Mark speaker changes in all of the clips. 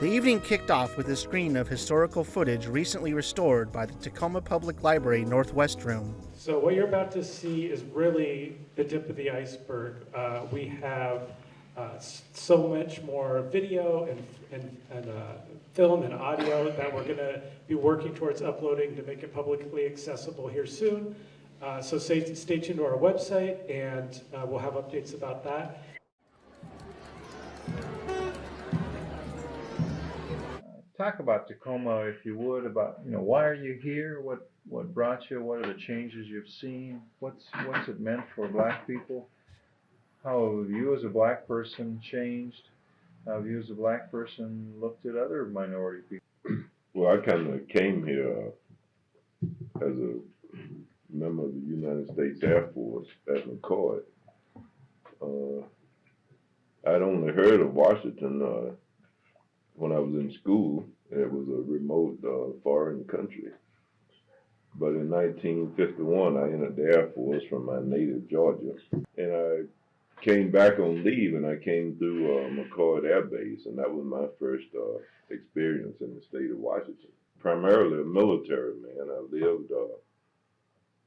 Speaker 1: The evening kicked off with a screen of historical footage recently restored by the Tacoma Public Library Northwest Room.
Speaker 2: So what you're about to see is really the tip of the iceberg. We have so much more video and film and audio that we're going to be working towards uploading to make it publicly accessible here soon. So stay tuned to our website, and we'll have updates about that.
Speaker 3: Talk about Tacoma, if you would, about, why are you here? What brought you? What are the changes you've seen? What's it meant for Black people? How have you as a Black person changed? How have you as a Black person looked at other minority people?
Speaker 4: Well, I kind of came here as a member of the United States Air Force at McCoy. I'd only heard of Washington when I was in school. It was a remote foreign country. But in 1951, I entered the Air Force from my native Georgia. And I came back on leave, and I came through McCoy Air Base, and that was my first experience in the state of Washington. Primarily a military man. I lived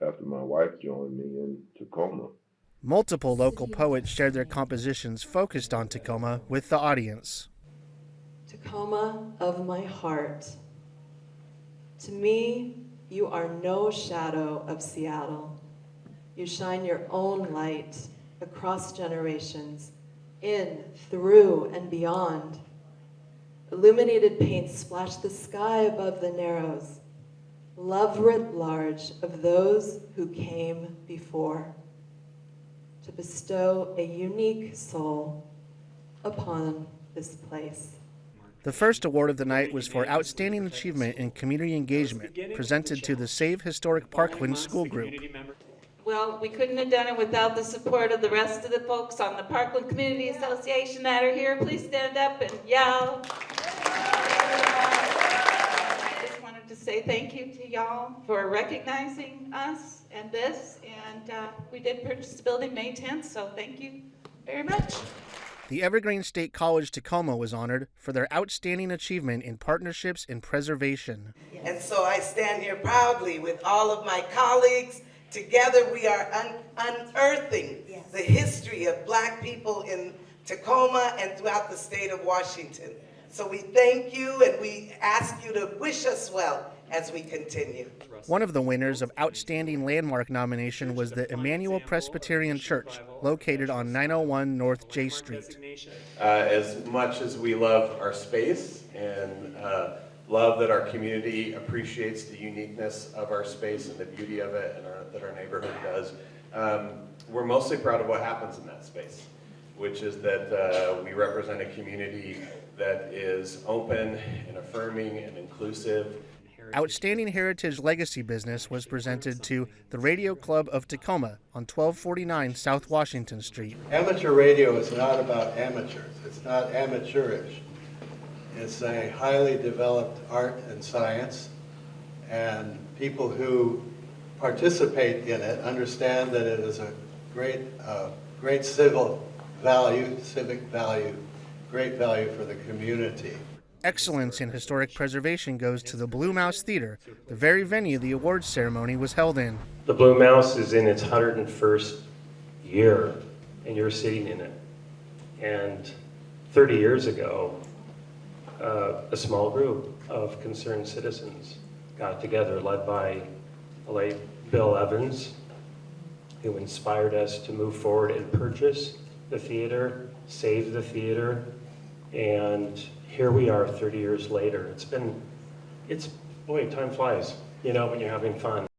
Speaker 4: after my wife joined me in Tacoma.
Speaker 1: Multiple local poets shared their compositions focused on Tacoma with the audience.
Speaker 5: Tacoma of my heart, to me, you are no shadow of Seattle. You shine your own light across generations, in, through, and beyond. Illuminated paints splash the sky above the Narrows. Love writ large of those who came before, to bestow a unique soul upon this place.
Speaker 1: The first award of the night was for Outstanding Achievement in Community Engagement, presented to the Save Historic Parkland School Group.
Speaker 6: Well, we couldn't have done it without the support of the rest of the folks on the Parkland Community Association that are here. Please stand up and yell. I just wanted to say thank you to y'all for recognizing us and this. And we did purchase the building May 10th, so thank you very much.
Speaker 1: The Evergreen State College Tacoma was honored for their outstanding achievement in partnerships and preservation.
Speaker 7: And so I stand here proudly with all of my colleagues. Together we are unearthing the history of Black people in Tacoma and throughout the state of Washington. So we thank you, and we ask you to wish us well as we continue.
Speaker 1: One of the winners of Outstanding Landmark nomination was the Emmanuel Presbyterian Church, located on 901 North J Street.
Speaker 8: As much as we love our space and love that our community appreciates the uniqueness of our space and the beauty of it, and that our neighborhood does, we're mostly proud of what happens in that space, which is that we represent a community that is open and affirming and inclusive.
Speaker 1: Outstanding Heritage Legacy Business was presented to the Radio Club of Tacoma on 1249 South Washington Street.
Speaker 9: Amateur radio is not about amateurs. It's not amateurish. It's a highly developed art and science, and people who participate in it understand that it is a great civic value, great value for the community.
Speaker 1: Excellence in historic preservation goes to the Blue Mouse Theater, the very venue the awards ceremony was held in.
Speaker 10: The Blue Mouse is in its 101st year, and you're sitting in it. And 30 years ago, a small group of concerned citizens got together, led by the late Bill Evans, who inspired us to move forward and purchase the theater, save the theater, and here we are 30 years later. Boy, time flies, when you're having fun.